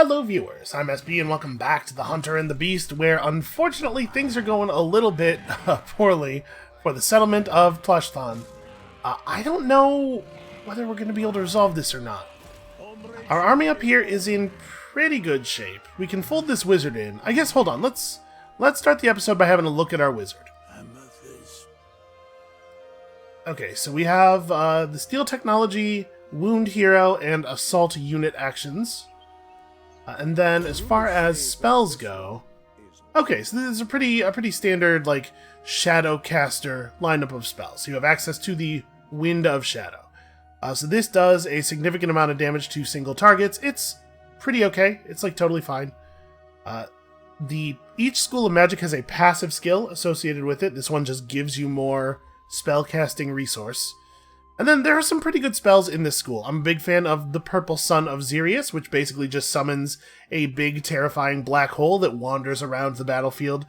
Hello viewers, I'm SB and welcome back to The Hunter and the Beast, where unfortunately things are going a little bit poorly for the settlement of Plushthon. I don't know whether we're going to be able to resolve this or not. Our army up here is in pretty good shape. We can fold this wizard in. I guess, hold on, let's start the episode by having a look at our wizard. Okay, so we have the Steel Technology, Wound Hero, and Assault Unit actions. And then, as far as spells go, okay, so this is a pretty standard, like, Shadow Caster lineup of spells. So you have access to the Wind of Shadow. So this does a significant amount of damage to single targets. It's pretty okay. It's, like, totally fine. Each school of magic has a passive skill associated with it. This one just gives you more spellcasting resource. And then there are some pretty good spells in this school. I'm a big fan of the Purple Sun of Xerius, which basically just summons a big, terrifying black hole that wanders around the battlefield,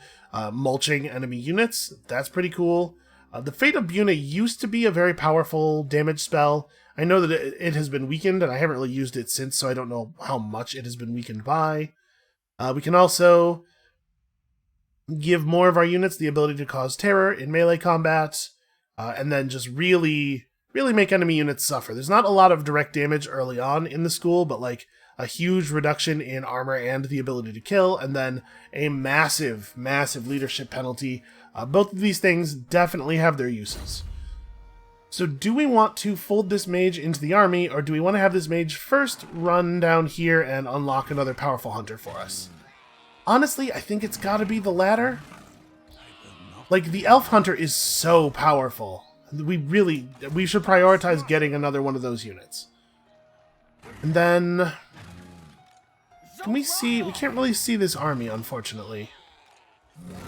mulching enemy units. That's pretty cool. The Fate of Buna used to be a very powerful damage spell. I know that it has been weakened, and I haven't really used it since, so I don't know how much it has been weakened by. We can also give more of our units the ability to cause terror in melee combat, and then just really make enemy units suffer. There's not a lot of direct damage early on in the school, but like a huge reduction in armor and the ability to kill, and then a massive leadership penalty. Both of these things definitely have their uses. So do we want to fold this mage into the army, or do we want to have this mage first run down here and unlock another powerful hunter for us? Honestly, I think it's gotta be the latter. Like, the elf hunter is so powerful. We should prioritize getting another one of those units. And then, can we see, we can't really see this army, unfortunately.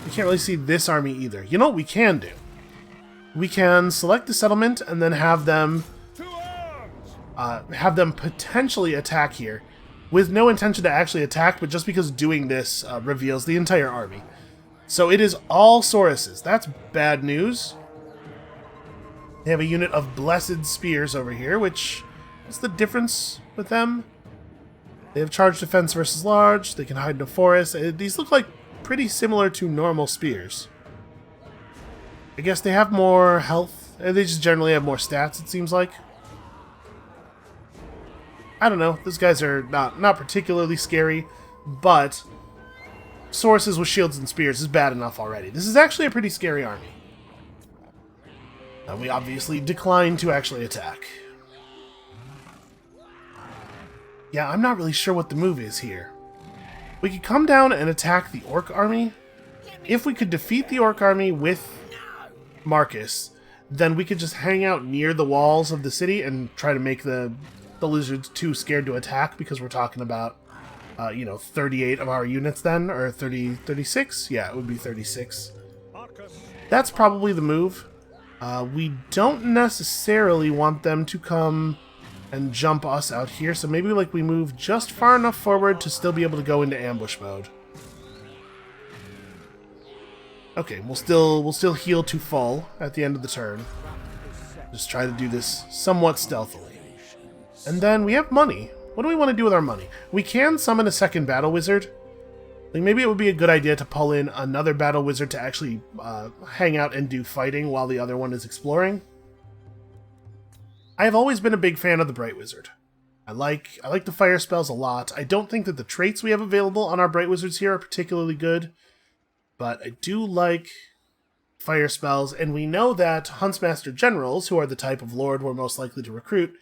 We can't really see this army either. You know what we can do? We can select the settlement and then have them potentially attack here, with no intention to actually attack, but just because doing this reveals the entire army. So it is all Sauruses. That's bad news. They have a unit of Blessed Spears over here, which is the difference with them. They have charge defense versus large. They can hide in a forest. These look like pretty similar to normal spears. I guess they have more health. They just generally have more stats, it seems like. I don't know. Those guys are not particularly scary, but Sauruses with shields and spears is bad enough already. This is actually a pretty scary army. We obviously declined to actually attack. Yeah, I'm not really sure what the move is here. We could come down and attack the Orc army. If we could defeat the Orc army with Marcus, then we could just hang out near the walls of the city and try to make the lizards too scared to attack, because we're talking about, 38 of our units then, or 36? Yeah, it would be 36. That's probably the move. We don't necessarily want them to come and jump us out here, so maybe we move just far enough forward to still be able to go into ambush mode. Okay, we'll still heal to full at the end of the turn. Just try to do this somewhat stealthily. And then we have money. What do we want to do with our money? We can summon a second battle wizard. Like, maybe it would be a good idea to pull in another battle wizard to actually hang out and do fighting while the other one is exploring. I have always been a big fan of the Bright Wizard. I like the fire spells a lot. I don't think that the traits we have available on our Bright Wizards here are particularly good, but I do like fire spells, and we know that Huntsmaster Generals, who are the type of lord we're most likely to recruit,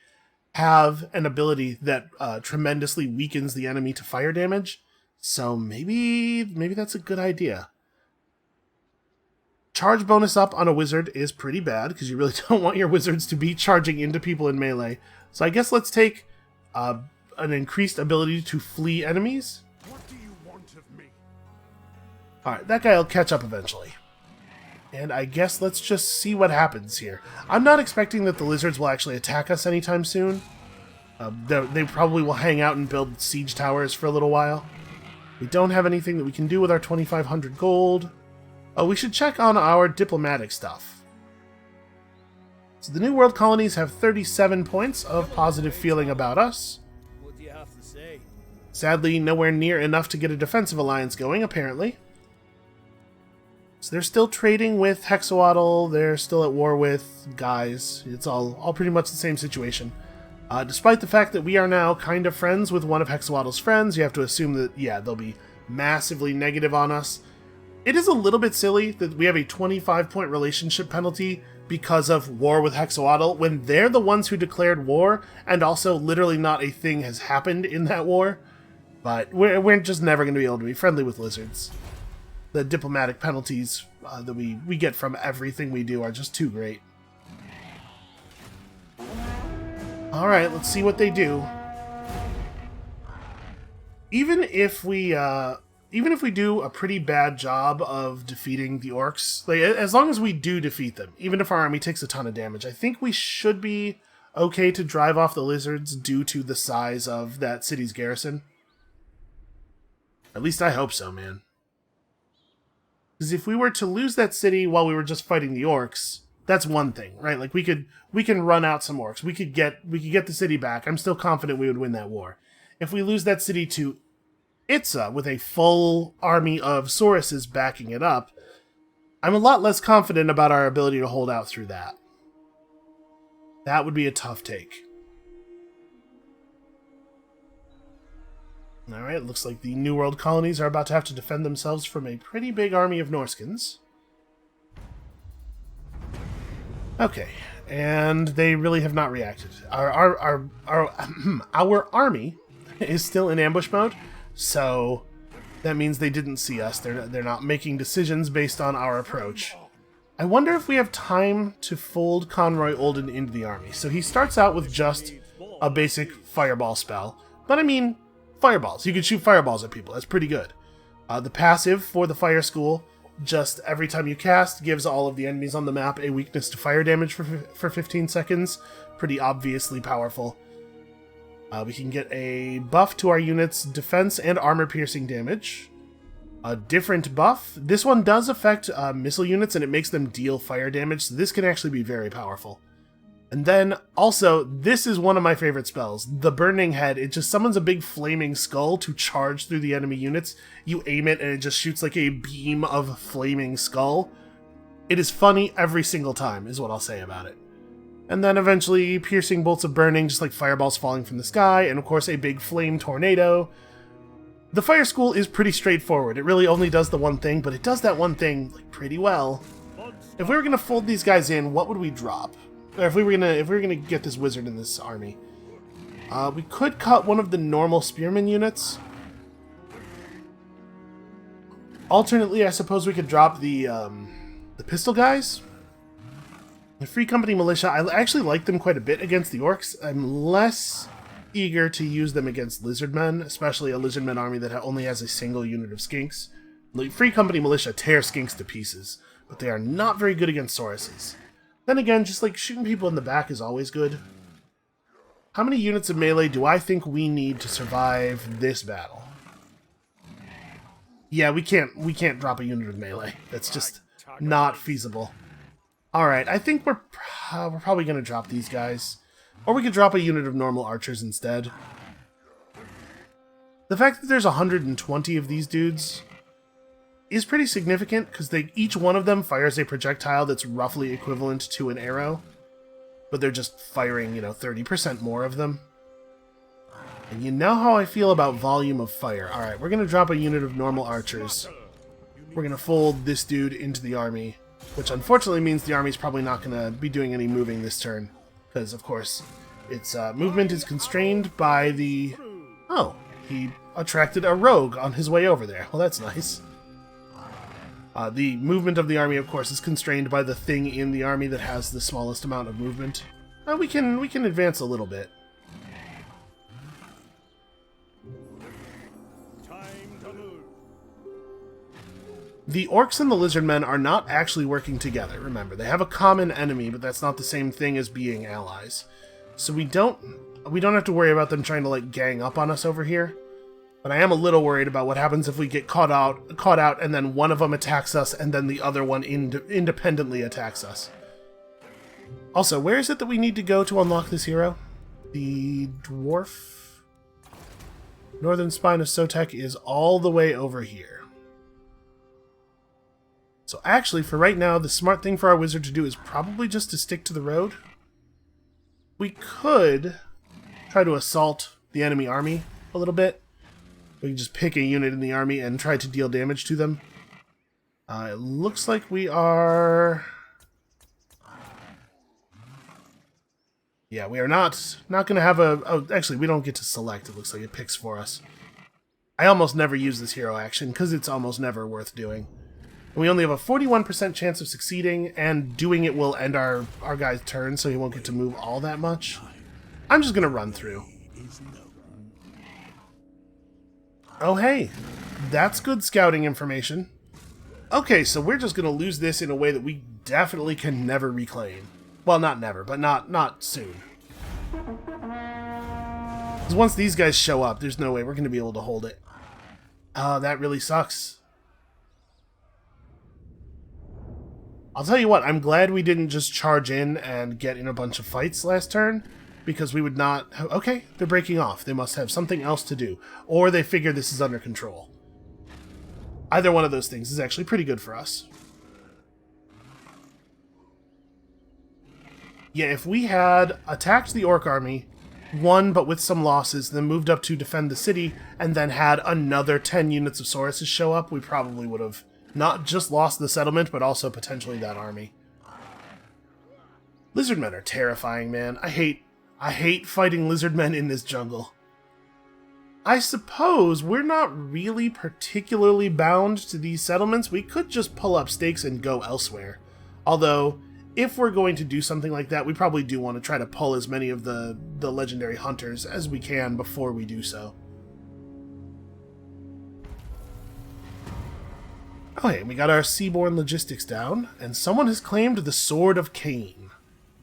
have an ability that tremendously weakens the enemy to fire damage. So maybe that's a good idea. Charge bonus up on a wizard is pretty bad, because you really don't want your wizards to be charging into people in melee. So I guess let's take an increased ability to flee enemies. What do you want of me? Alright, that guy will catch up eventually. And I guess let's just see what happens here. I'm not expecting that the lizards will actually attack us anytime soon. They probably will hang out and build siege towers for a little while. We don't have anything that we can do with our 2,500 gold. Oh, we should check on our diplomatic stuff. So the New World colonies have 37 points of positive feeling about us. What do you have to say? Sadly, nowhere near enough to get a defensive alliance going, apparently. So they're still trading with Hexawaddle, they're still at war with guys. It's all pretty much the same situation. Despite the fact that we are now kind of friends with one of Hexawaddle's friends, you have to assume that, yeah, they'll be massively negative on us. It is a little bit silly that we have a 25-point relationship penalty because of war with Hexawaddle, when they're the ones who declared war, and also literally not a thing has happened in that war. But we're just never going to be able to be friendly with lizards. The diplomatic penalties that we get from everything we do are just too great. Alright, let's see what they do. Even if we do a pretty bad job of defeating the orcs, like, as long as we do defeat them, even if our army takes a ton of damage, I think we should be okay to drive off the lizards due to the size of that city's garrison. At least I hope so, man. Because if we were to lose that city while we were just fighting the orcs, that's one thing, right? Like, we can run out some orcs. We could get the city back. I'm still confident we would win that war. If we lose that city to Itza with a full army of Sauruses backing it up, I'm a lot less confident about our ability to hold out through that. That would be a tough take. Alright, looks like the New World colonies are about to have to defend themselves from a pretty big army of Norskins. Okay, and they really have not reacted. Our army is still in ambush mode, so that means they didn't see us. They're not making decisions based on our approach. I wonder if we have time to fold Conroy Olden into the army. So he starts out with just a basic fireball spell, but I mean, fireballs. You can shoot fireballs at people. That's pretty good. The passive for the fire school, just every time you cast, gives all of the enemies on the map a weakness to fire damage for 15 seconds. Pretty obviously powerful. We can get a buff to our units' defense and armor-piercing damage. A different buff. This one does affect missile units, and it makes them deal fire damage, so this can actually be very powerful. And then, also, this is one of my favorite spells. The Burning Head. It just summons a big flaming skull to charge through the enemy units. You aim it, and it just shoots like a beam of flaming skull. It is funny every single time, is what I'll say about it. And then eventually, piercing bolts of burning, just like fireballs falling from the sky, and of course a big flame tornado. The Fire School is pretty straightforward. It really only does the one thing, but it does that one thing like pretty well. If we were gonna fold these guys in, what would we drop? Or if we were gonna get this wizard in this army, we could cut one of the normal spearman units. Alternately, I suppose we could drop the pistol guys. The Free Company Militia, I actually like them quite a bit against the orcs. I'm less eager to use them against lizardmen, especially a lizardmen army that only has a single unit of skinks. Like, Free Company Militia tear skinks to pieces, but they are not very good against Sauruses. Then again, just like shooting people in the back is always good. How many units of melee do I think we need to survive this battle? Yeah, we can't drop a unit of melee. That's just not feasible. Alright, I think we're probably going to drop these guys. Or we could drop a unit of normal archers instead. The fact that there's 120 of these dudes is pretty significant, because each one of them fires a projectile that's roughly equivalent to an arrow. But they're just firing, 30% more of them. And you know how I feel about volume of fire. Alright, we're going to drop a unit of normal archers. We're going to fold this dude into the army. Which unfortunately means the army's probably not going to be doing any moving this turn. Because, of course, its movement is constrained by the... Oh, he attracted a rogue on his way over there. Well, that's nice. The movement of the army, of course, is constrained by the thing in the army that has the smallest amount of movement. We can advance a little bit. The orcs and the lizardmen are not actually working together, remember. They have a common enemy, but that's not the same thing as being allies. So we don't have to worry about them trying to, like, gang up on us over here. But I am a little worried about what happens if we get caught out and then one of them attacks us and then the other one independently attacks us. Also, where is it that we need to go to unlock this hero? The dwarf? Northern spine of Sotek is all the way over here. So actually, for right now, the smart thing for our wizard to do is probably just to stick to the road. We could try to assault the enemy army a little bit. We can just pick a unit in the army and try to deal damage to them. It looks like we are... Yeah, we are not going to have a... Oh, actually, we don't get to select. It looks like it picks for us. I almost never use this hero action because it's almost never worth doing. And we only have a 41% chance of succeeding, and doing it will end our guy's turn, so he won't get to move all that much. I'm just going to run through. Oh, hey. That's good scouting information. Okay, so we're just going to lose this in a way that we definitely can never reclaim. Well, not never, but not soon. Because once these guys show up, there's no way we're going to be able to hold it. Oh, that really sucks. I'll tell you what, I'm glad we didn't just charge in and get in a bunch of fights last turn, because we would not... Okay, they're breaking off. They must have something else to do. Or they figure this is under control. Either one of those things is actually pretty good for us. Yeah, if we had attacked the orc army, won but with some losses, then moved up to defend the city, and then had another 10 units of Sauruses show up, we probably would have not just lost the settlement, but also potentially that army. Lizardmen are terrifying, man. I hate fighting lizardmen in this jungle. I suppose we're not really particularly bound to these settlements. We could just pull up stakes and go elsewhere. Although, if we're going to do something like that, we probably do want to try to pull as many of the legendary hunters as we can before we do so. Okay, we got our seaborne logistics down, and someone has claimed the Sword of Cain.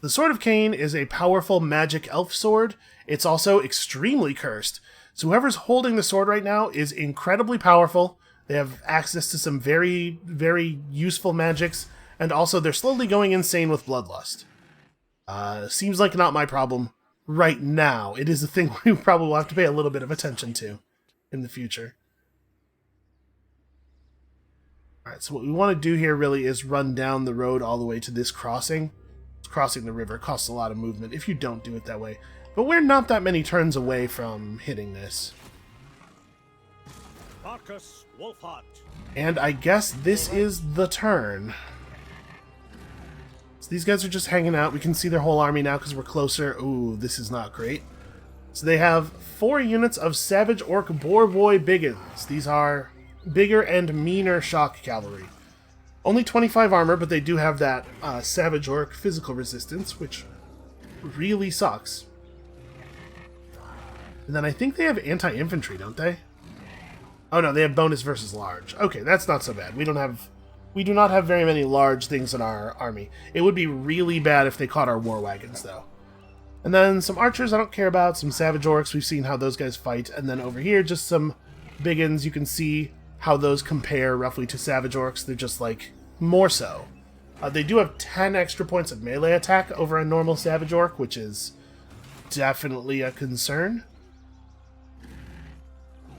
The Sword of Cain is a powerful magic elf sword. It's also extremely cursed. So whoever's holding the sword right now is incredibly powerful. They have access to some very, very useful magics, and also they're slowly going insane with bloodlust. Seems like not my problem right now. It is a thing we probably will have to pay a little bit of attention to in the future. Alright, so what we want to do here really is run down the road all the way to this crossing. Crossing the river costs a lot of movement if you don't do it that way. But we're not that many turns away from hitting this. And I guess this is the turn. So these guys are just hanging out. We can see their whole army now because we're closer. Ooh, this is not great. So they have 4 units of Savage Orc Boar Boy Biggins. These are bigger and meaner shock cavalry. Only 25 armor, but they do have that Savage Orc physical resistance, which really sucks. And then I think they have anti-infantry, don't they? Oh no, they have bonus versus large. Okay, that's not so bad. We do not have very many large things in our army. It would be really bad if they caught our war wagons, though. And then some archers I don't care about, some Savage Orcs, we've seen how those guys fight, and then over here, just some Biggins. You can see how those compare roughly to Savage Orcs. They're just like more so. They do have 10 extra points of melee attack over a normal Savage Orc, which is definitely a concern.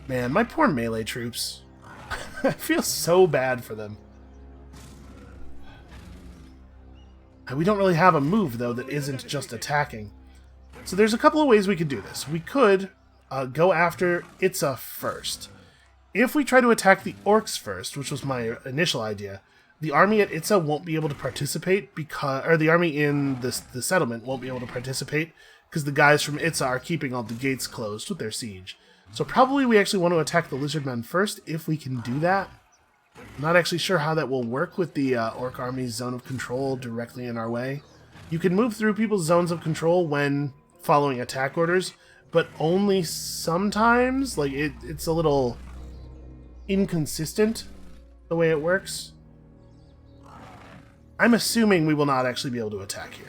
Man, my poor melee troops. I feel so bad for them. We don't really have a move, though, that isn't just attacking. So there's a couple of ways we could do this. We could go after Itza first. If we try to attack the orcs first, which was my initial idea, the army at Itza won't be able to participate because, or the army in the settlement won't be able to participate because the guys from Itza are keeping all the gates closed with their siege. So probably we actually want to attack the lizardmen first if we can do that. I'm not actually sure how that will work with the orc army's zone of control directly in our way. You can move through people's zones of control when following attack orders, but only sometimes. Like it's a little inconsistent the way it works. I'm assuming we will not actually be able to attack here.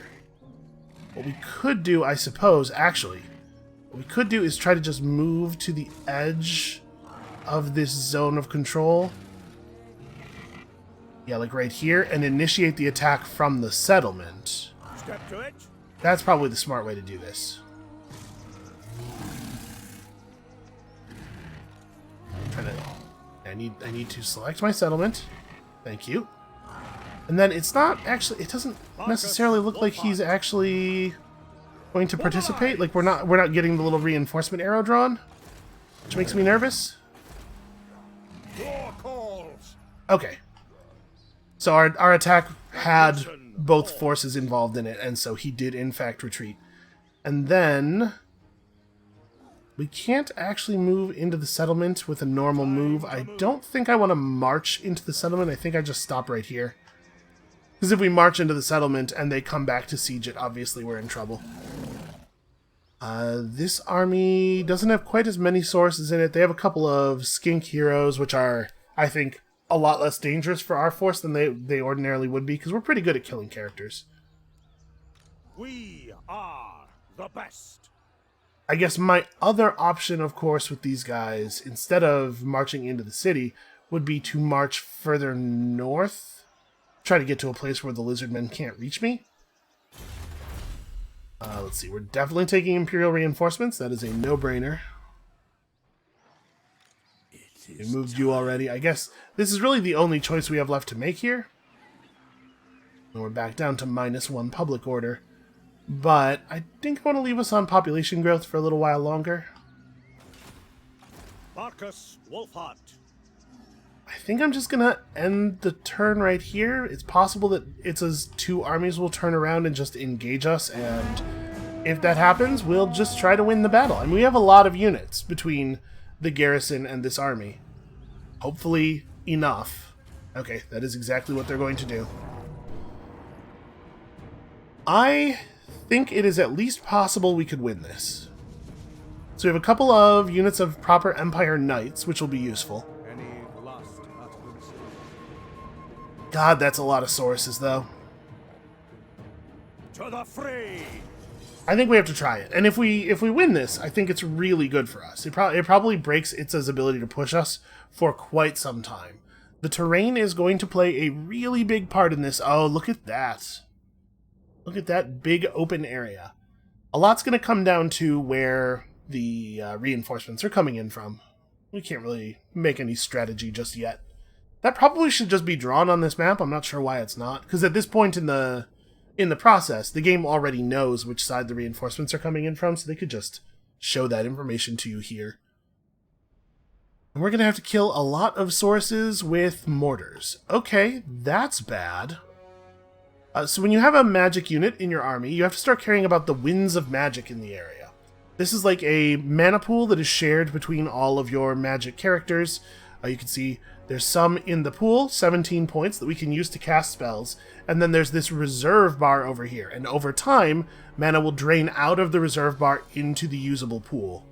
What we could do, I suppose, actually, what we could do is try to just move to the edge of this zone of control. Yeah, like right here, and initiate the attack from the settlement. Step to it. That's probably the smart way to do this. I need to select my settlement. Thank you. And then it's not actually, it doesn't necessarily look like he's actually going to participate. Like we're not getting the little reinforcement arrow drawn, which makes me nervous. Okay. So our attack had both forces involved in it, and so he did in fact retreat. And then we can't actually move into the settlement with a normal move. I don't think I want to march into the settlement. I think I just stop right here. Because if we march into the settlement and they come back to siege it, obviously we're in trouble. This army doesn't have quite as many sources in it. They have a couple of skink heroes, which are, I think, a lot less dangerous for our force than they ordinarily would be, because we're pretty good at killing characters. We are the best. I guess my other option, of course, with these guys, instead of marching into the city, would be to march further north. Try to get to a place where the lizardmen can't reach me. Let's see, we're definitely taking Imperial reinforcements. That is a no-brainer. We moved you already. I guess this is really the only choice we have left to make here. And we're back down to -1 public order. But I think I want to leave us on population growth for a little while longer. Marcus Wolfhart. I think I'm just going to end the turn right here. It's possible that it's as two armies will turn around and just engage us, and if that happens, we'll just try to win the battle. And we have a lot of units between the garrison and this army. Hopefully enough. Okay, that is exactly what they're going to do. I think it is at least possible we could win this. So we have a couple of units of proper Empire Knights, which will be useful. God, that's a lot of sources, though. To the fray. I think we have to try it, and if we win this, I think it's really good for us. It probably breaks Itza's ability to push us for quite some time. The terrain is going to play a really big part in this. Oh, look at that! Look at that big open area. A lot's going to come down to where the reinforcements are coming in from. We can't really make any strategy just yet. That probably should just be drawn on this map. I'm not sure why it's not, because at this point in the process, the game already knows which side the reinforcements are coming in from, so they could just show that information to you here. And we're going to have to kill a lot of sources with mortars. Okay, that's bad. So when you have a magic unit in your army, you have to start caring about the winds of magic in the area. This is like a mana pool that is shared between all of your magic characters. You can see there's some in the pool, 17 points, that we can use to cast spells. And then there's this reserve bar over here. And over time, mana will drain out of the reserve bar into the usable pool.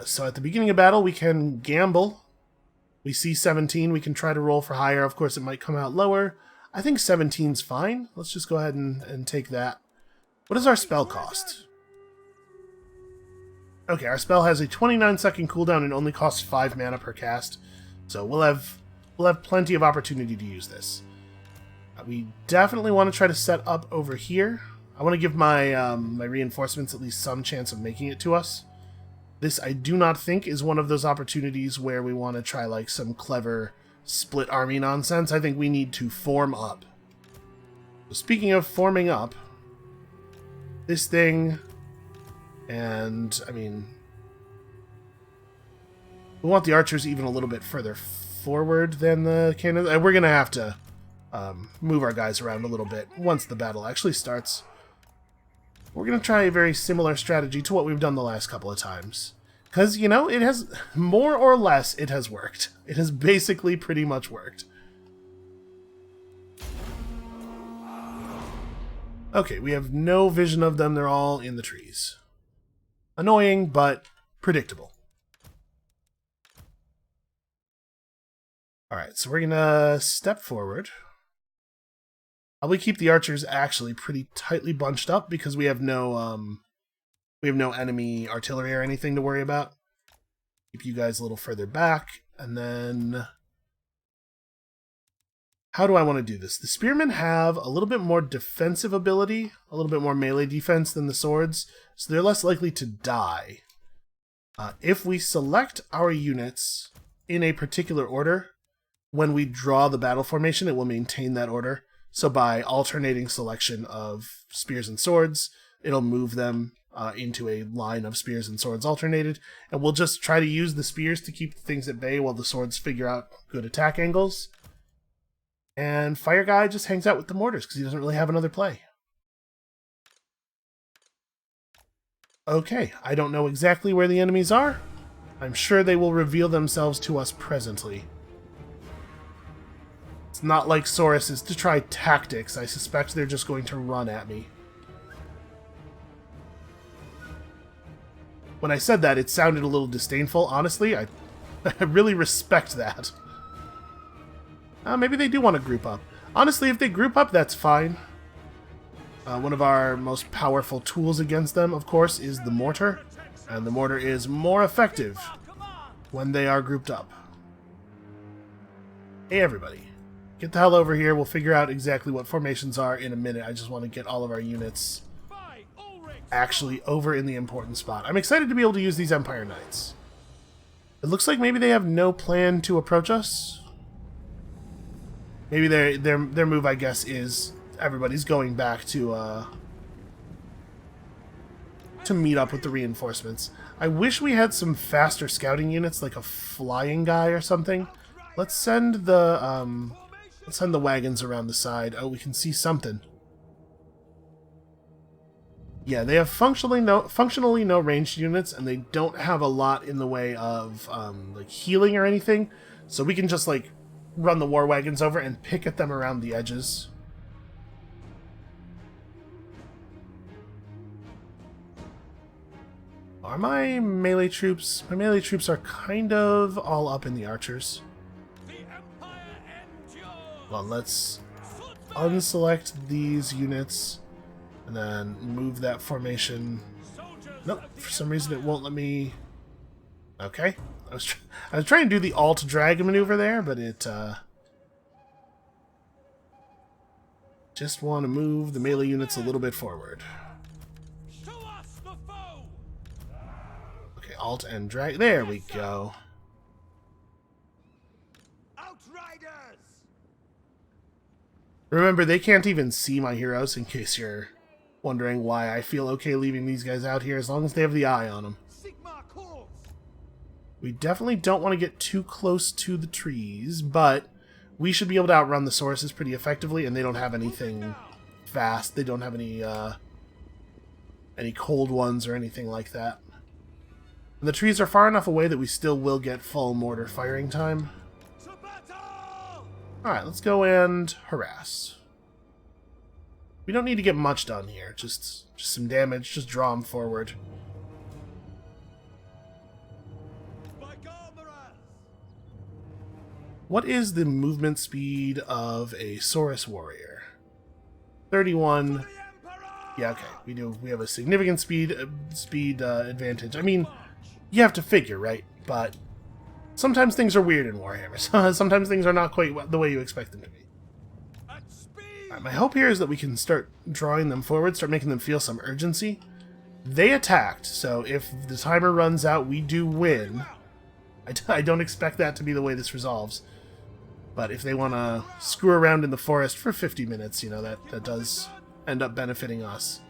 So at the beginning of battle, we can gamble. We see 17. We can try to roll for higher. Of course, it might come out lower. I think 17's fine. Let's just go ahead and take that. What does our spell cost? Okay, our spell has a 29-second cooldown and only costs 5 mana per cast. So we'll have plenty of opportunity to use this. We definitely want to try to set up over here. I want to give my my reinforcements at least some chance of making it to us. This, I do not think, is one of those opportunities where we want to try like some clever split army nonsense. I think we need to form up. So speaking of forming up, this thing, and I mean, we want the archers even a little bit further forward than the cannons. We're going to have to move our guys around a little bit once the battle actually starts. We're going to try a very similar strategy to what we've done the last couple of times. Because, you know, it has, more or less, it has worked. It has basically pretty much worked. Okay, we have no vision of them. They're all in the trees. Annoying, but predictable. Alright, so we're going to step forward. Probably keep the archers actually pretty tightly bunched up because we have no enemy artillery or anything to worry about. Keep you guys a little further back, and then how do I want to do this? The spearmen have a little bit more defensive ability, a little bit more melee defense than the swords, so they're less likely to die. If we select our units in a particular order, when we draw the battle formation, it will maintain that order. So by alternating selection of spears and swords, it'll move them into a line of spears and swords alternated, and we'll just try to use the spears to keep things at bay while the swords figure out good attack angles. And Fire Guy just hangs out with the mortars because he doesn't really have another play. Okay, I don't know exactly where the enemies are. I'm sure they will reveal themselves to us presently. It's not like Saurus is to try tactics. I suspect they're just going to run at me. When I said that, it sounded a little disdainful. Honestly, I really respect that. Maybe they do want to group up. Honestly, if they group up, that's fine. One of our most powerful tools against them, of course, is the mortar. And the mortar is more effective when they are grouped up. Hey, everybody. Get the hell over here. We'll figure out exactly what formations are in a minute. I just want to get all of our units actually over in the important spot. I'm excited to be able to use these Empire Knights. It looks like maybe they have no plan to approach us. Maybe their move, I guess, is everybody's going back to meet up with the reinforcements. I wish we had some faster scouting units, like a flying guy or something. Let's send the wagons around the side. Oh, we can see something. Yeah, they have functionally no ranged units, and they don't have a lot in the way of like healing or anything. So we can just like run the war wagons over and pick at them around the edges. Are my melee troops? My melee troops are kind of all up in the archers. Well, let's unselect these units and then move that formation. Nope, for some reason it won't let me. Okay, I was trying to do the alt drag maneuver there, but it just want to move the melee units a little bit forward. Okay, alt and drag. There we go. Remember, they can't even see my heroes, in case you're wondering why I feel okay leaving these guys out here, as long as they have the eye on them. We definitely don't want to get too close to the trees, but we should be able to outrun the Sauruses pretty effectively, and they don't have anything fast. They don't have any cold ones or anything like that. And the trees are far enough away that we still will get full mortar firing time. Alright, let's go and harass. We don't need to get much done here. Just some damage. Just draw them forward. What is the movement speed of a Saurus warrior? 31. Yeah, okay. We have a significant speed advantage. I mean, you have to figure, right? But sometimes things are weird in Warhammer. Sometimes things are not quite the way you expect them to be. Right, my hope here is that we can start drawing them forward, start making them feel some urgency. They attacked, so if the timer runs out, we do win. I don't expect that to be the way this resolves. But if they want to screw around in the forest for 50 minutes, you know, that does end up benefiting us.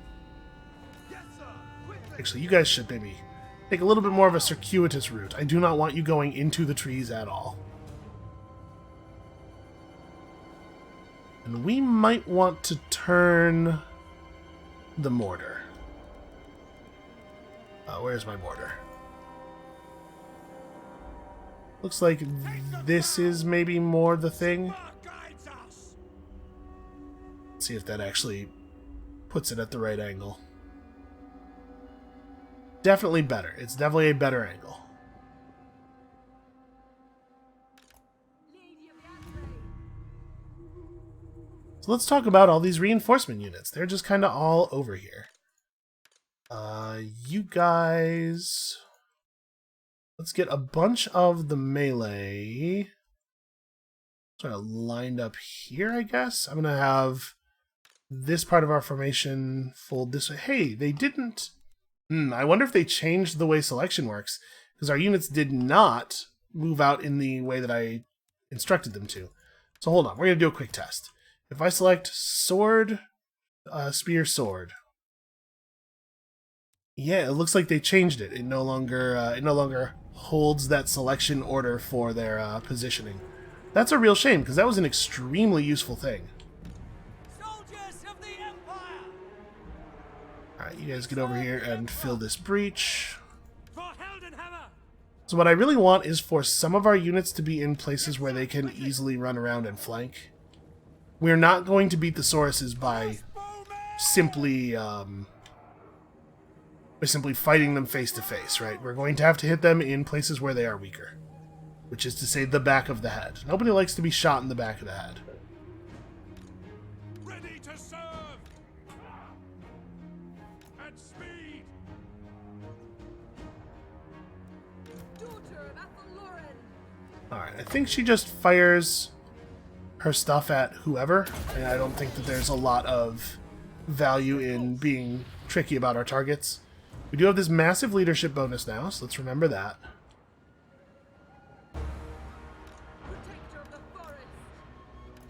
Actually, you guys should maybe take a little bit more of a circuitous route. I do not want you going into the trees at all. And we might want to turn the mortar. Where's my mortar? Looks like this is maybe more the thing. Let's see if that actually puts it at the right angle. Definitely better. It's definitely a better angle. So let's talk about all these reinforcement units. They're just kind of all over here. You guys... Let's get a bunch of the melee sort of lined up here, I guess. I'm going to have this part of our formation fold this way. Hey, they didn't... I wonder if they changed the way selection works, because our units did not move out in the way that I instructed them to. So hold on, we're going to do a quick test. If I select sword, spear, sword. Yeah, it looks like they changed it. It no longer holds that selection order for their positioning. That's a real shame, because that was an extremely useful thing. Soldiers of the Empire! Alright, you guys get over here and fill this breach. For Heldenhammer! So what I really want is for some of our units to be in places where they can easily run around and flank. We're not going to beat the Sauruses by simply fighting them face to face, right? We're going to have to hit them in places where they are weaker, which is to say the back of the head. Nobody likes to be shot in the back of the head. Ready to serve! At speed! Daughter of Athelloren! Alright, I think she just fires her stuff at whoever, and I don't think that there's a lot of value in being tricky about our targets. We do have this massive leadership bonus now, so let's remember that. Protector of the forest!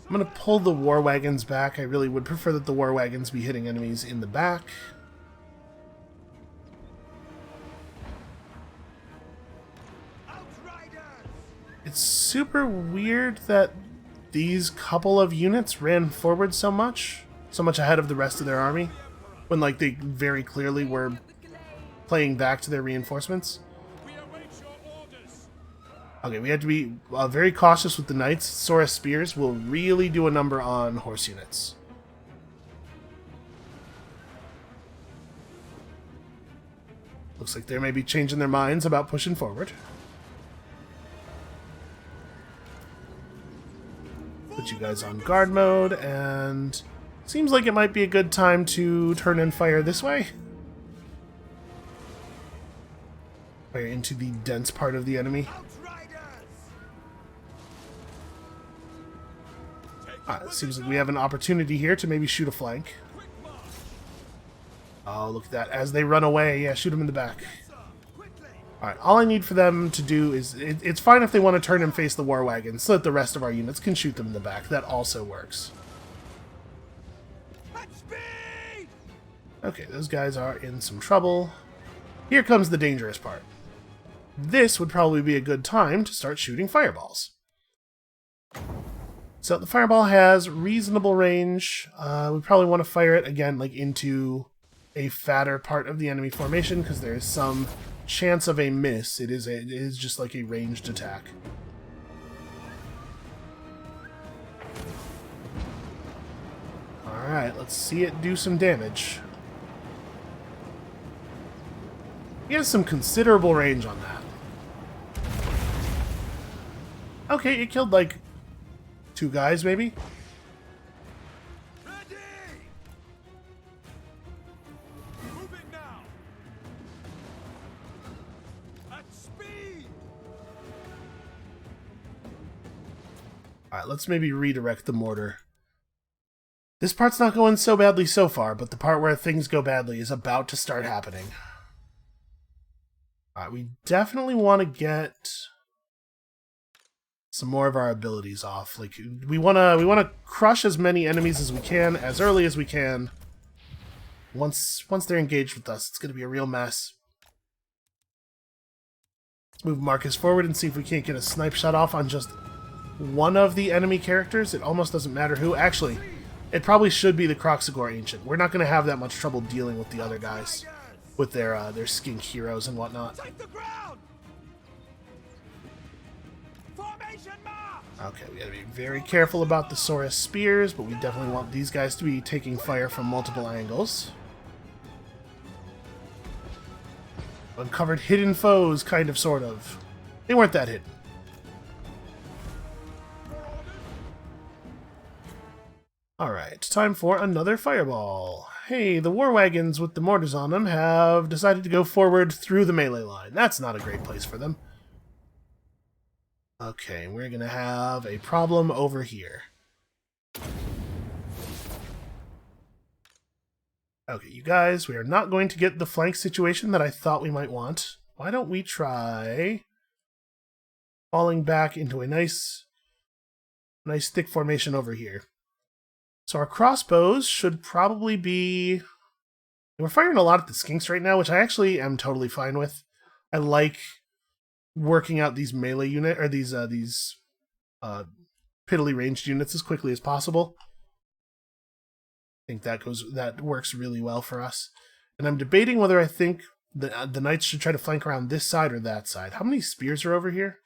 I'm going to pull the war wagons back. I really would prefer that the war wagons be hitting enemies in the back. Outriders! It's super weird that these couple of units ran forward so much ahead of the rest of their army, when like they very clearly were playing back to their reinforcements. We await your orders! Okay, we have to be very cautious with the knights. Saurus spears will really do a number on horse units. Looks like they may be changing their minds about pushing forward. Put you guys on guard mode, and seems like it might be a good time to turn and fire this way. Fire into the dense part of the enemy. It seems like we have an opportunity here to maybe shoot a flank. Oh, look at that. As they run away, yeah, shoot them in the back. Alright, all I need for them to do is... It's fine if they want to turn and face the war wagons so that the rest of our units can shoot them in the back. That also works. Okay, those guys are in some trouble. Here comes the dangerous part. This would probably be a good time to start shooting fireballs. So the fireball has reasonable range. We probably want to fire it again, like into a fatter part of the enemy formation, because there is some chance of a miss. It is just like a ranged attack. Alright, let's see it do some damage. He has some considerable range on that. Okay, it killed like 2 guys, maybe? Ready! Moving now! At speed! Alright, let's maybe redirect the mortar. This part's not going so badly so far, but the part where things go badly is about to start happening. Alright, we definitely want to get some more of our abilities off. Like we wanna crush as many enemies as we can, as early as we can. Once they're engaged with us, it's gonna be a real mess. Let's move Marcus forward and see if we can't get a snipe shot off on just one of the enemy characters. It almost doesn't matter who. Actually, it probably should be the Croxagore Ancient. We're not gonna have that much trouble dealing with the other guys with their skink heroes and whatnot. Take the ground! Formation march! Okay, we gotta be very careful about the Saurus spears, but we definitely want these guys to be taking fire from multiple angles. Uncovered hidden foes, kind of, sort of. They weren't that hidden. Alright, time for another fireball. Hey, the war wagons with the mortars on them have decided to go forward through the melee line. That's not a great place for them. Okay, we're gonna have a problem over here. Okay, you guys, we are not going to get the flank situation that I thought we might want. Why don't we try falling back into a nice thick formation over here. So our crossbows should probably be... We're firing a lot at the skinks right now, which I actually am totally fine with. I like working out these melee unit or these piddly ranged units as quickly as possible. I think that works really well for us. And I'm debating whether I think the knights should try to flank around this side or that side. How many spears are over here?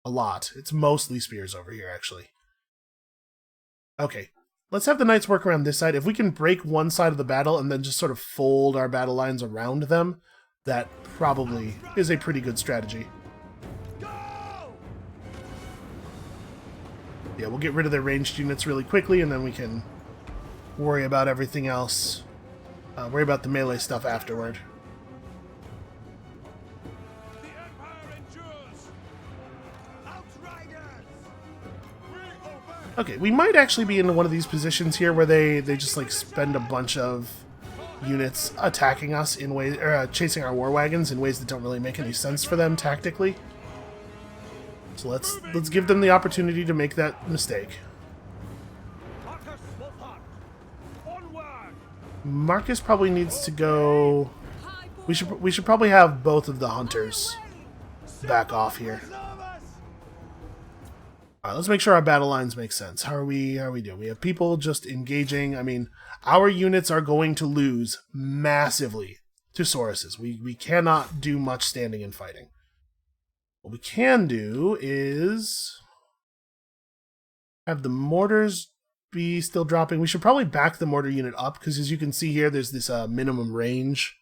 A lot. It's mostly spears over here, actually. Okay. Let's have the knights work around this side. If we can break one side of the battle and then just sort of fold our battle lines around them, that probably is a pretty good strategy. Go! Yeah, we'll get rid of their ranged units really quickly, and then we can worry about everything else. Worry about the melee stuff afterward. The Empire endures! Outriders! We obey! Okay, we might actually be in one of these positions here where they just like spend a bunch of units attacking us in ways, or chasing our war wagons in ways that don't really make any sense for them tactically. So let's give them the opportunity to make that mistake. Marcus will part. Onward! Marcus probably needs to go. We should probably have both of the hunters back off here. All right, let's make sure our battle lines make sense. How are we doing? We have people just engaging. I mean, our units are going to lose massively to Saurus's. We cannot do much standing and fighting. What we can do is have the mortars be still dropping. We should probably back the mortar unit up, because as you can see here, there's this minimum range.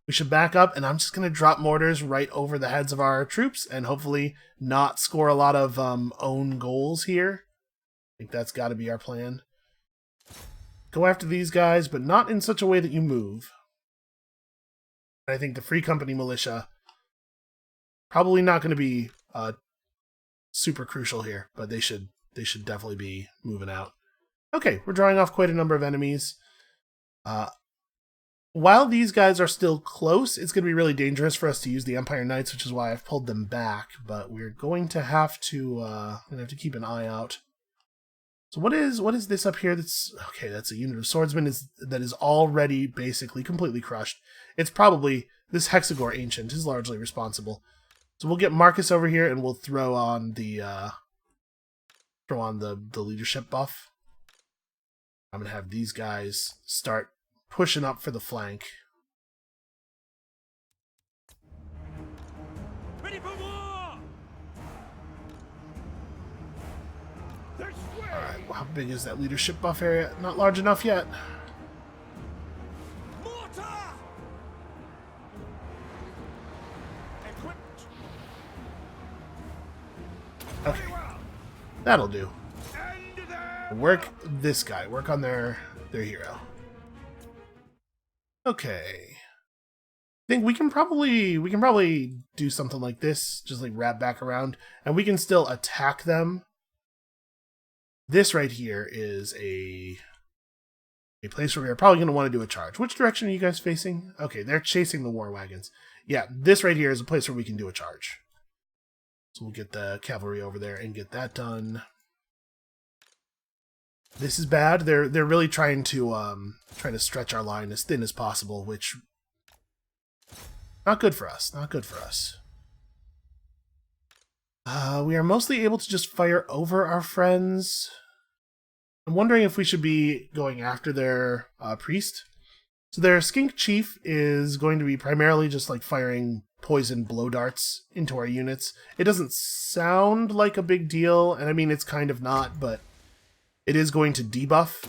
We should back up, and I'm just going to drop mortars right over the heads of our troops and hopefully not score a lot of own goals here. I think that's got to be our plan. Go after these guys, but not in such a way that you move. I think the Free Company militia probably not going to be super crucial here, but they should definitely be moving out. Okay, we're drawing off quite a number of enemies. While these guys are still close, it's going to be really dangerous for us to use the Empire Knights, which is why I've pulled them back, but we're going to have to keep an eye out. So what is this up here? That's a unit of swordsmen that is already basically completely crushed. It's probably this Hexagore Ancient is largely responsible. So we'll get Marcus over here and we'll throw on the leadership buff. I'm gonna have these guys start pushing up for the flank. Ready for war! This way! Alright, well, how big is that leadership buff area? Not large enough yet. Mortar! Equipped! Okay, Very well! that'll do. End them! Work this guy. Work on their hero. Okay. I think we can probably do something like this, just like wrap back around, and we can still attack them. This right here is a place where we're probably going to want to do a charge. Which direction are you guys facing? Okay, they're chasing the war wagons. Yeah, this right here is a place where we can do a charge. So we'll get the cavalry over there and get that done. This is bad. They're really trying to stretch our line as thin as possible, which not good for us. Not good for us. We are mostly able to just fire over our friends. I'm wondering if we should be going after their priest. So their skink chief is going to be primarily just like firing poison blow darts into our units. It doesn't sound like a big deal, and I mean it's kind of not, but it is going to debuff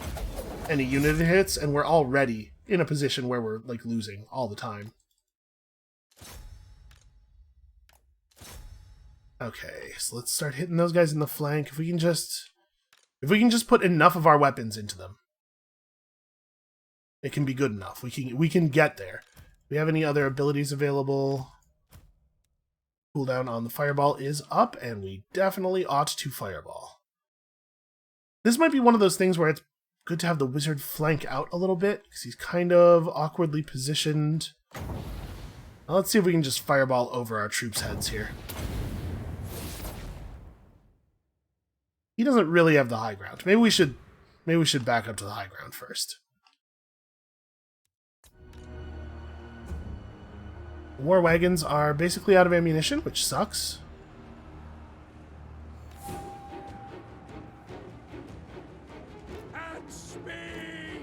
any unit it hits, and we're already in a position where we're like losing all the time. Okay, so let's start hitting those guys in the flank. If we can just put enough of our weapons into them, it can be good enough. We can get there. Do we have any other abilities available? Cooldown on the fireball is up, and we definitely ought to fireball. This might be one of those things where it's good to have the wizard flank out a little bit, because he's kind of awkwardly positioned. Now let's see if we can just fireball over our troops' heads here. He doesn't really have the high ground. Maybe we should back up to the high ground first. War wagons are basically out of ammunition, which sucks. At speed!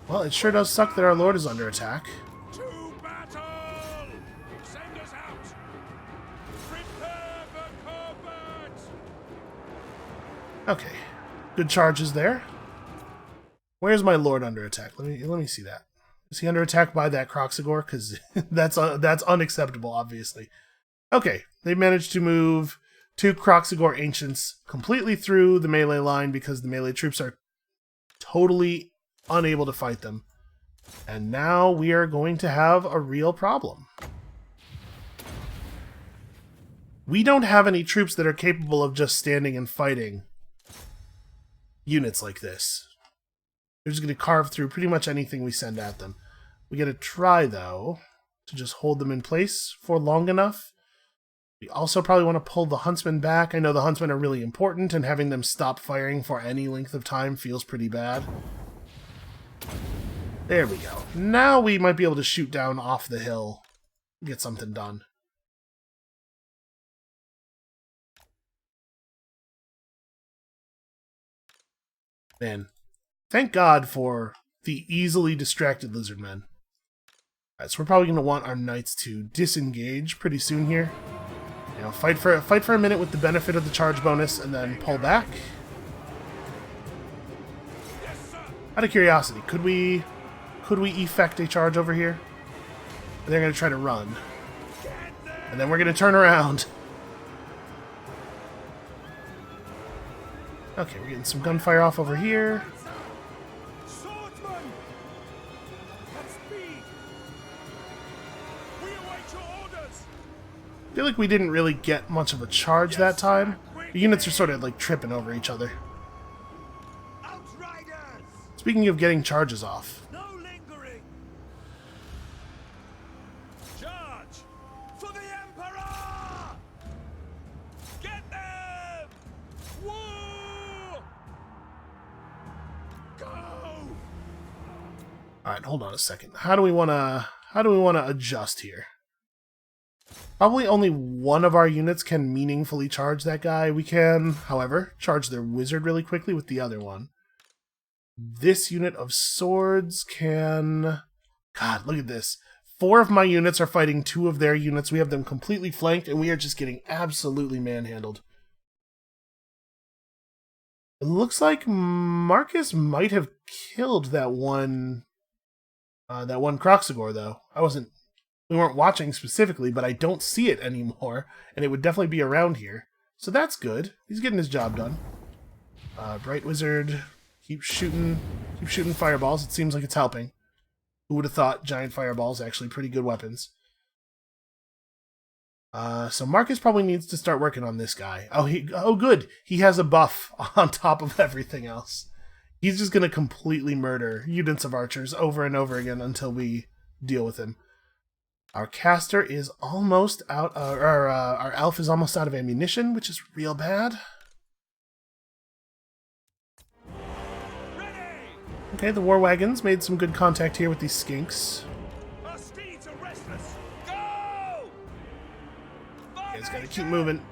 Well, it sure does suck that our lord is under attack. To battle! Send us out! Prepare the combat! Okay. Good charges there. Where's my lord under attack? Let me see that. Is he under attack by that Croxagore? Because that's unacceptable, obviously. Okay, they managed to move 2 Croxagore Ancients completely through the melee line because the melee troops are totally unable to fight them. And now we are going to have a real problem. We don't have any troops that are capable of just standing and fighting units like this. They're just going to carve through pretty much anything we send at them. We got to try, though, to just hold them in place for long enough. We also probably want to pull the Huntsmen back. I know the Huntsmen are really important, and having them stop firing for any length of time feels pretty bad. There we go. Now we might be able to shoot down off the hill and get something done. Man, thank God for the easily distracted lizardmen. Alright, so we're probably going to want our knights to disengage pretty soon here. You know, fight for a minute with the benefit of the charge bonus, and then pull back. Out of curiosity, could we effect a charge over here? They're going to try to run, and then we're going to turn around. Okay, we're getting some gunfire off over here. Swordsman! At speed! We await your orders! I feel like we didn't really get much of a charge that time. The units are sort of like tripping over each other. Outriders! Speaking of getting charges off, No lingering! Charge! For the Emperor! Get them! War! Go! alright, hold on a second. How do we wanna adjust here? Probably only one of our units can meaningfully charge that guy. We can, however, charge their wizard really quickly with the other one. This unit of swords can... God, look at this. 4 of my units are fighting 2 of their units. We have them completely flanked, and we are just getting absolutely manhandled. It looks like Marcus might have killed that one Croxagore, though. We weren't watching specifically, but I don't see it anymore, and it would definitely be around here. So that's good. He's getting his job done. Bright Wizard, keep shooting fireballs. It seems like it's helping. Who would have thought giant fireballs actually pretty good weapons? So Marcus probably needs to start working on this guy. Oh good. He has a buff on top of everything else. He's just gonna completely murder units of archers over and over again until we deal with him. Our caster is almost out. Our elf is almost out of ammunition, which is real bad. Okay, the war wagons made some good contact here with these skinks. Our steeds are restless! Go! You guys gotta keep moving.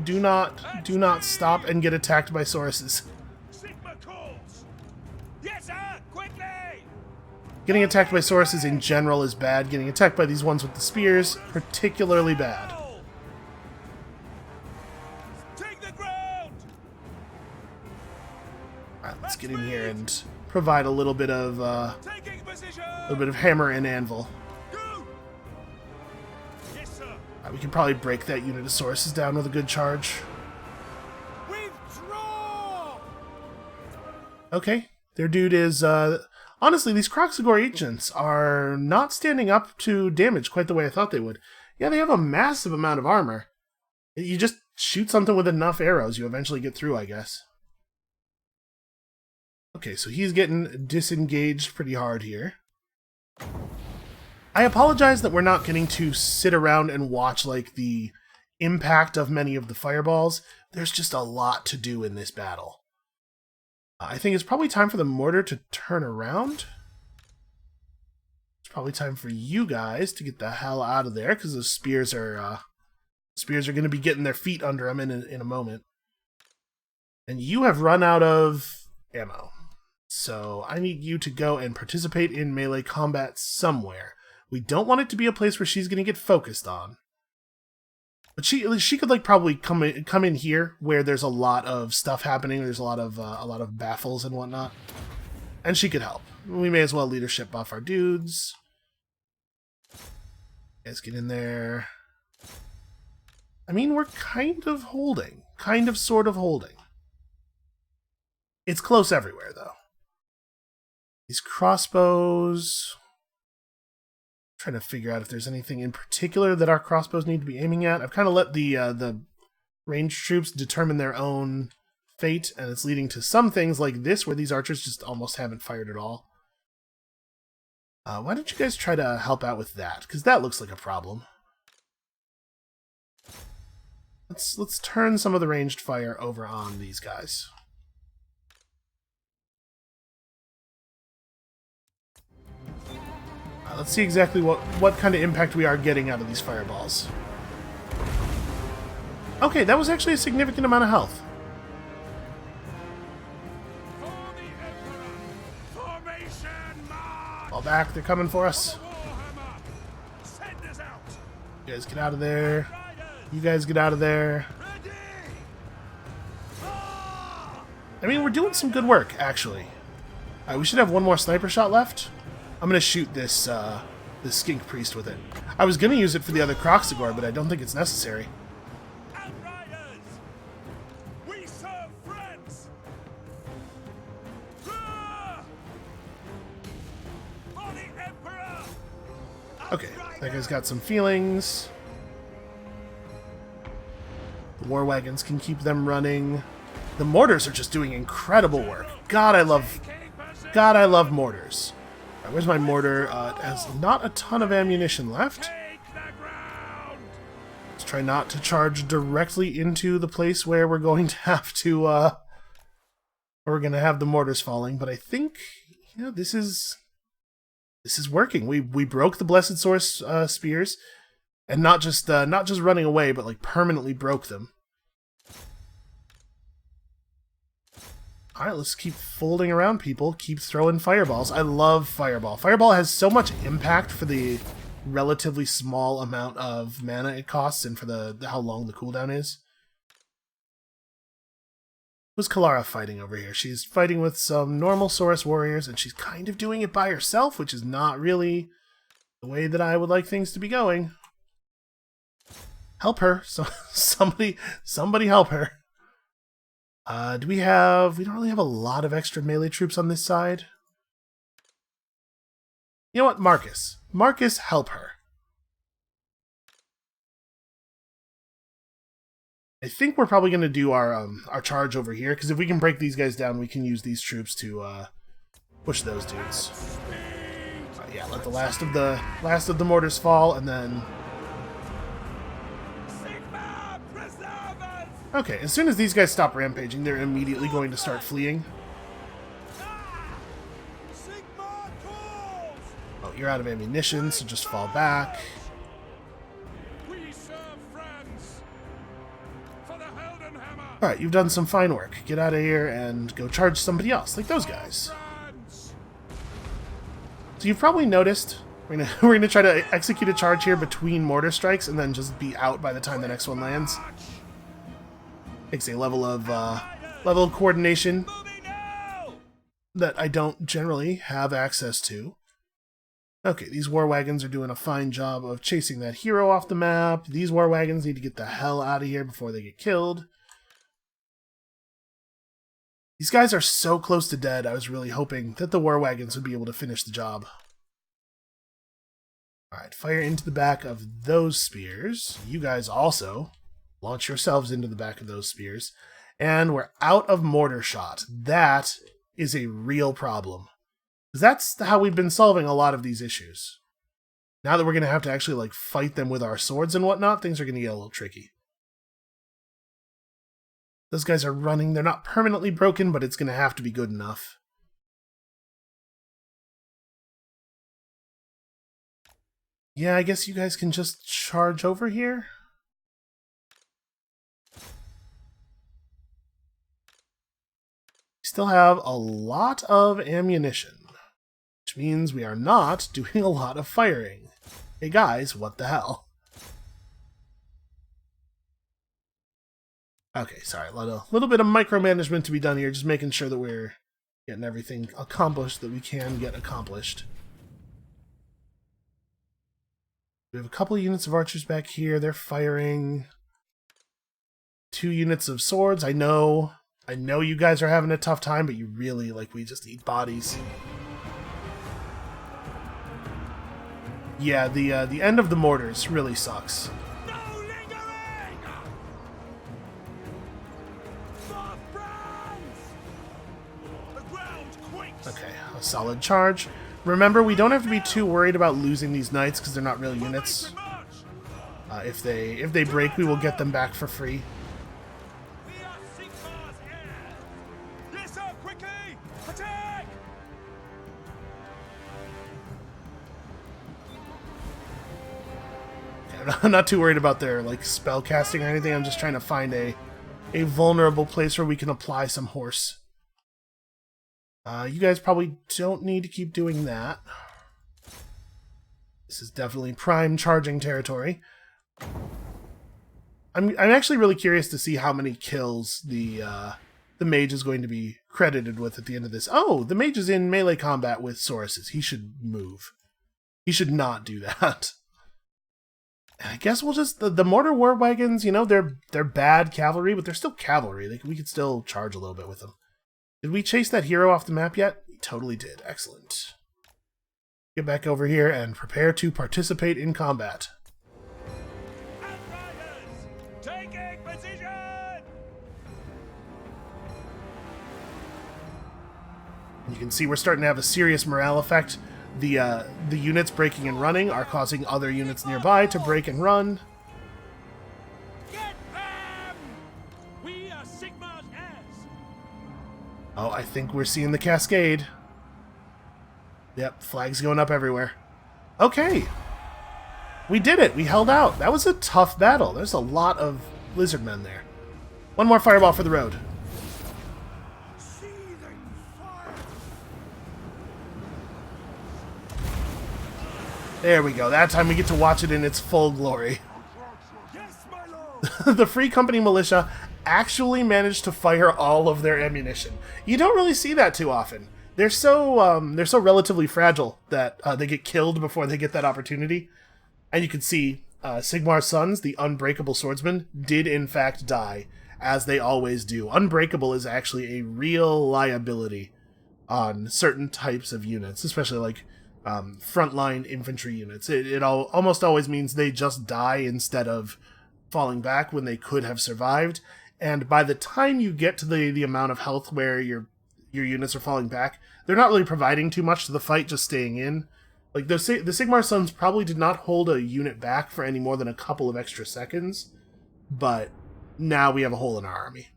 Do not stop and get attacked by Sauruses. Sigma calls! Yes, sir! Quickly! Getting attacked by Sauruses in general is bad. Getting attacked by these ones with the spears, particularly bad. Take the ground! Alright, let's get in here and provide a little bit of Taking position! hammer and anvil. Go! Yes, sir! We can probably break that unit of Sauruses down with a good charge. Withdraw! Okay, their dude is... honestly, these Croxagore Ancients are not standing up to damage quite the way I thought they would. Yeah, they have a massive amount of armor. You just shoot something with enough arrows, you eventually get through, I guess. Okay, so he's getting disengaged pretty hard here. I apologize that we're not getting to sit around and watch, like, the impact of many of the fireballs, there's just a lot to do in this battle. I think it's probably time for the mortar to turn around. It's probably time for you guys to get the hell out of there, because those spears are going to be getting their feet under them in a moment. And you have run out of ammo. So I need you to go and participate in melee combat somewhere. We don't want it to be a place where she's going to get focused on. But she could like probably come in here where there's a lot of stuff happening. There's a lot of baffles and whatnot, and she could help. We may as well leadership buff our dudes. Guys, get in there. I mean, we're kind of holding, sort of holding. It's close everywhere though. These crossbows. Trying to figure out if there's anything in particular that our crossbows need to be aiming at. I've kind of let the ranged troops determine their own fate, and it's leading to some things like this where these archers just almost haven't fired at all. Why don't you guys try to help out with that? Because that looks like a problem. Let's turn some of the ranged fire over on these guys. Let's see exactly what kind of impact we are getting out of these fireballs. Okay, that was actually a significant amount of health. For the Emperor! Formation march! Fall back, they're coming for us. Warhammer! Send us out! You guys get out of there. Riders! You guys get out of there. Ready! Ah! I mean, we're doing some good work, actually. We should have one more sniper shot left. I'm going to shoot this skink priest with it. I was going to use it for the other Croxagore, but I don't think it's necessary. Outriders! We serve friends! Ah! For the Emperor! Okay, that guy's got some feelings. The war wagons can keep them running. The mortars are just doing incredible work. God, I love mortars. All right, where's my mortar? It has not a ton of ammunition left. Take the ground! Let's try not to charge directly into the place where we're going to have to, we're going to have the mortars falling. But I think, you know, this is working. We broke the Blessed Source spears, and not just running away, but like permanently broke them. Alright, let's keep folding around people, keep throwing fireballs. I love Fireball. Fireball has so much impact for the relatively small amount of mana it costs and for the how long the cooldown is. Who's Kalara fighting over here? She's fighting with some normal Saurus warriors, and she's kind of doing it by herself, which is not really the way that I would like things to be going. Help her. So, somebody help her. We don't really have a lot of extra melee troops on this side. You know what? Marcus, help her. I think we're probably going to do our charge over here, because if we can break these guys down, we can use these troops to push those dudes. Yeah, let the last of the mortars fall, and then. Okay, as soon as these guys stop rampaging, they're immediately going to start fleeing. Oh, you're out of ammunition, so just fall back. Alright, you've done some fine work. Get out of here and go charge somebody else, like those guys. So you've probably noticed, we're gonna try to execute a charge here between mortar strikes and then just be out by the time the next one lands. Takes a level of coordination that I don't generally have access to. Okay, these war wagons are doing a fine job of chasing that hero off the map. These war wagons need to get the hell out of here before they get killed. These guys are so close to dead, I was really hoping that the war wagons would be able to finish the job. Alright, fire into the back of those spears. You guys also launch yourselves into the back of those spears. And we're out of mortar shot. That is a real problem. That's how we've been solving a lot of these issues. Now that we're going to have to actually like fight them with our swords and whatnot, things are going to get a little tricky. Those guys are running. They're not permanently broken, but it's going to have to be good enough. Yeah, I guess you guys can just charge over here. We still have a lot of ammunition, which means we are not doing a lot of firing. Hey guys, what the hell? Okay, sorry, a little bit of micromanagement to be done here, just making sure that we're getting everything accomplished that we can get accomplished. We have a couple of units of archers back here. They're firing. 2 units of swords. I know you guys are having a tough time, but you really, we just eat bodies. Yeah, the end of the mortars really sucks. No lingering! For France! The ground quakes! Okay, a solid charge. Remember, we don't have to be too worried about losing these knights because they're not real units. If they break, we will get them back for free. We are Sigmar's heirs! Listen quickly! Attack! Okay, I'm not too worried about their spell casting or anything. I'm just trying to find a vulnerable place where we can apply some horse. You guys probably don't need to keep doing that. This is definitely prime charging territory. I'm actually really curious to see how many kills the mage is going to be credited with at the end of this. Oh, the mage is in melee combat with Sauruses. He should move. He should not do that. I guess we'll just the mortar war wagons. They're bad cavalry, but they're still cavalry. We could still charge a little bit with them. Did we chase that hero off the map yet? We totally did. Excellent. Get back over here and prepare to participate in combat. Outriders! Taking position! You can see we're starting to have a serious morale effect. The units breaking and running are causing other units nearby to break and run. Get them! We are Sigmar's heirs! Oh, I think we're seeing the cascade. Yep, flags going up everywhere. Okay. We did it. We held out. That was a tough battle. There's a lot of lizard men there. One more fireball for the road. Seething fire! There we go. That time we get to watch it in its full glory. Yes, my lord! The Free Company militia actually managed to fire all of their ammunition. You don't really see that too often. They're so relatively fragile that they get killed before they get that opportunity. And you can see Sigmar's sons, the unbreakable swordsmen, did in fact die, as they always do. Unbreakable is actually a real liability on certain types of units, especially frontline infantry units. It almost always means they just die instead of falling back when they could have survived. And by the time you get to the amount of health where your units are falling back, they're not really providing too much to the fight, just staying in. The Sigmar Sons probably did not hold a unit back for any more than a couple of extra seconds, but now we have a hole in our army.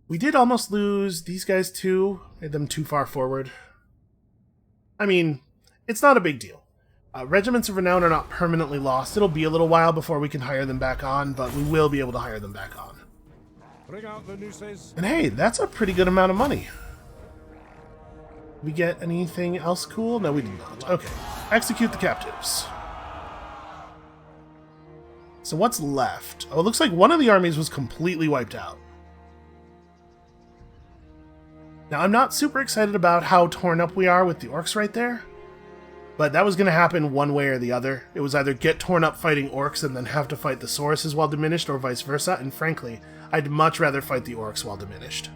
We did almost lose these guys too, made them too far forward. I mean, it's not a big deal. Regiments of Renown are not permanently lost. It'll be a little while before we can hire them back on, but we will be able to hire them back on. Bring out the nooses. And hey, that's a pretty good amount of money. We get anything else cool? No, we did not. Okay. Execute the captives. So what's left? Oh, it looks like one of the armies was completely wiped out. Now, I'm not super excited about how torn up we are with the orcs right there, but that was going to happen one way or the other. It was either get torn up fighting orcs and then have to fight the Sauruses while diminished, or vice versa, and frankly, I'd much rather fight the orcs while diminished.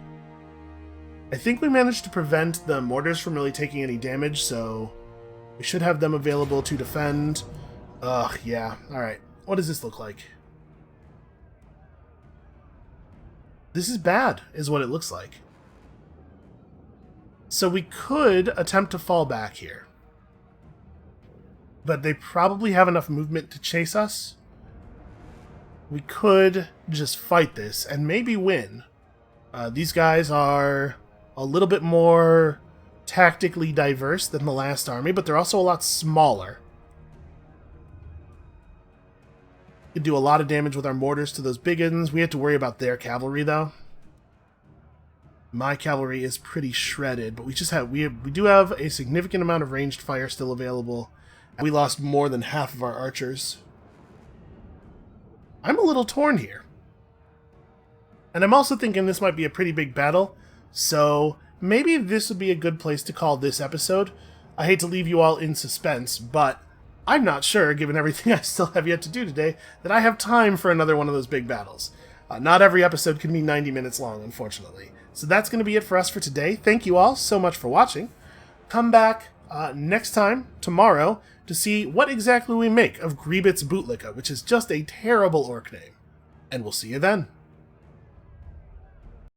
I think we managed to prevent the mortars from really taking any damage, so we should have them available to defend. Ugh, yeah. Alright. What does this look like? This is bad, is what it looks like. So we could attempt to fall back here. But they probably have enough movement to chase us. we could just fight this and maybe win. These guys are a little bit more tactically diverse than the last army, but they're also a lot smaller. We could do a lot of damage with our mortars to those big uns. We have to worry about their cavalry, though. My cavalry is pretty shredded, but we do have a significant amount of ranged fire still available. And we lost more than half of our archers. I'm a little torn here. And I'm also thinking this might be a pretty big battle, so maybe this would be a good place to call this episode. I hate to leave you all in suspense, but I'm not sure, given everything I still have yet to do today, that I have time for another one of those big battles. Not every episode can be 90 minutes long, unfortunately. So that's going to be it for us for today. Thank you all so much for watching. Come back next time, tomorrow, to see what exactly we make of Griebit's Bootlicka, which is just a terrible orc name. And we'll see you then.